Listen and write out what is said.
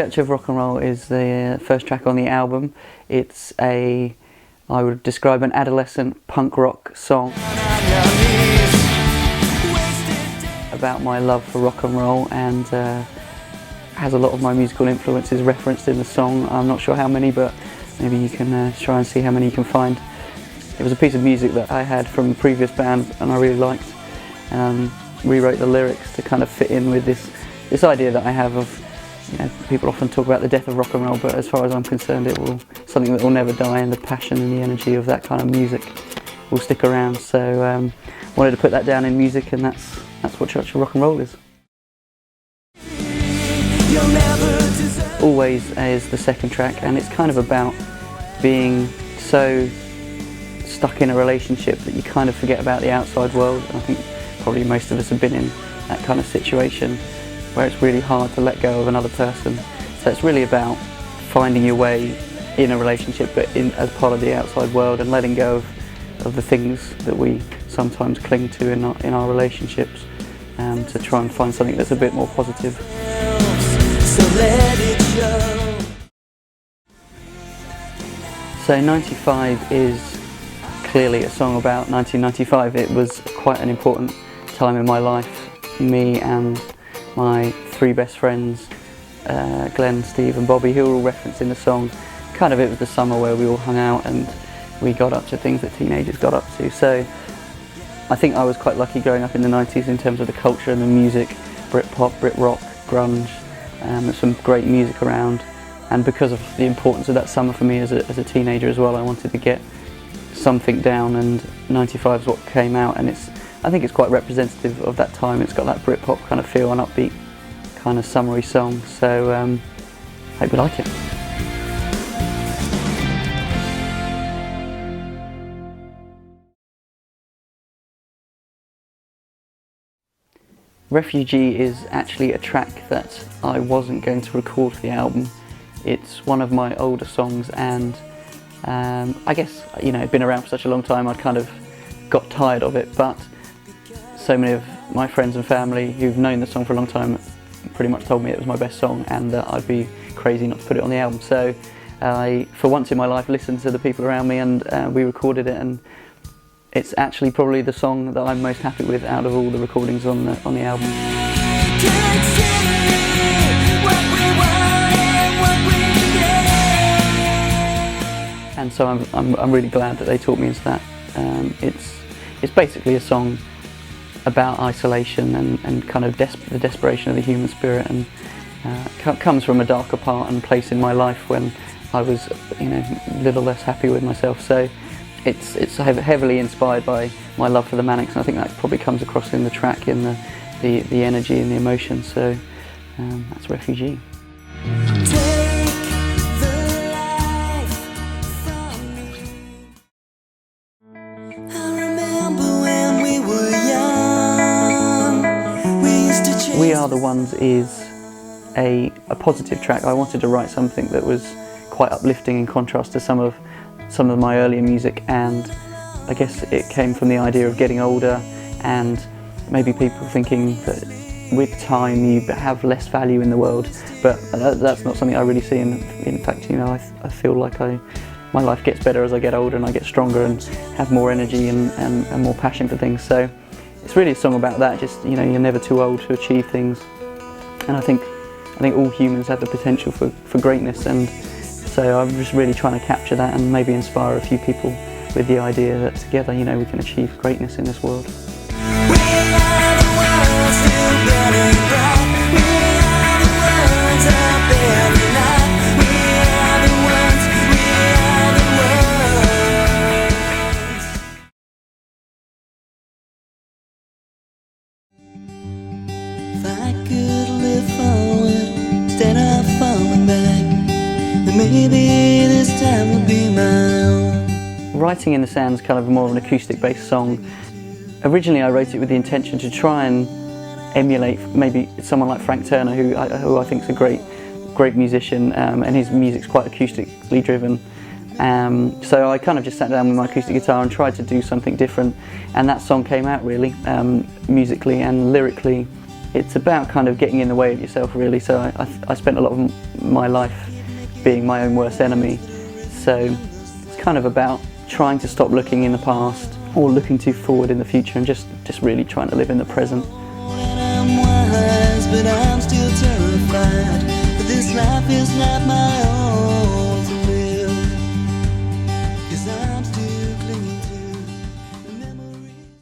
Church of Rock and Roll is the first track on the album. It's I would describe an adolescent punk rock song about my love for rock and roll, and has a lot of my musical influences referenced in the song. I'm not sure how many, but maybe you can try and see how many you can find. It was a piece of music that I had from a previous band and I really liked. Rewrote the lyrics to kind of fit in with this idea that I have of, you know, people often talk about the death of rock and roll, but as far as I'm concerned, something that will never die, and the passion and the energy of that kind of music will stick around. So wanted to put that down in music, and that's what Church of Rock and Roll is. Always is the second track, and it's kind of about being so stuck in a relationship that you kind of forget about the outside world. And I think probably most of us have been in that kind of situation where it's really hard to let go of another person. So it's really about finding your way in a relationship, but as part of the outside world, and letting go of the things that we sometimes cling to in our relationships, to try and find something that's a bit more positive. So let it show. So 95 is clearly a song about 1995. It was quite an important time in my life. Me and my three best friends, Glenn, Steve and Bobby, who were all referenced in the song. Kind of, it was the summer where we all hung out and we got up to things that teenagers got up to. So I think I was quite lucky growing up in the 90s in terms of the culture and the music, Britpop, Brit rock, grunge. There's some great music around, and because of the importance of that summer for me as a teenager as well, I wanted to get something down, and 95 is what came out, and I think it's quite representative of that time. It's got that Britpop kind of feel, an upbeat kind of summery song, so hope you like it. Refugee is actually a track that I wasn't going to record for the album. It's one of my older songs, and I guess, you know, it'd been around for such a long time, I'd kind of got tired of it, but so many of my friends and family who've known the song for a long time pretty much told me it was my best song and that I'd be crazy not to put it on the album. So I, for once in my life, listened to the people around me, and we recorded it, and it's actually probably the song that I'm most happy with out of all the recordings on the album. And so I'm really glad that they taught me into that. It's basically a song about isolation and kind of the desperation of the human spirit, and comes from a darker part and place in my life when I was, you know, a little less happy with myself. So it's heavily inspired by my love for the Manics, and I think that probably comes across in the track, in the energy and the emotion. So that's Refugee. We Are the Ones is a positive track. I wanted to write something that was quite uplifting in contrast to some of my earlier music, and I guess it came from the idea of getting older and maybe people thinking that with time you have less value in the world, but that's not something I really see. In fact, you know, I feel like my life gets better as I get older and I get stronger and have more energy and more passion for things. So it's really a song about that, just, you know, you're never too old to achieve things, and I think all humans have the potential for greatness, and so I'm just really trying to capture that and maybe inspire a few people with the idea that together, you know, we can achieve greatness in this world. If I could live forward instead of falling back, then maybe this time would be my own. Writing in the Sand's kind of more of an acoustic-based song. Originally I wrote it with the intention to try and emulate maybe someone like Frank Turner, who I think is a great musician, and his music's quite acoustically driven. So I kind of just sat down with my acoustic guitar and tried to do something different, and that song came out really, musically and lyrically. it's about kind of getting in the way of yourself, really. So I spent a lot of my life being my own worst enemy. So it's kind of about trying to stop looking in the past or looking too forward in the future, and just really trying to live in the present. I'm wise, but I'm still terrified. This life is not my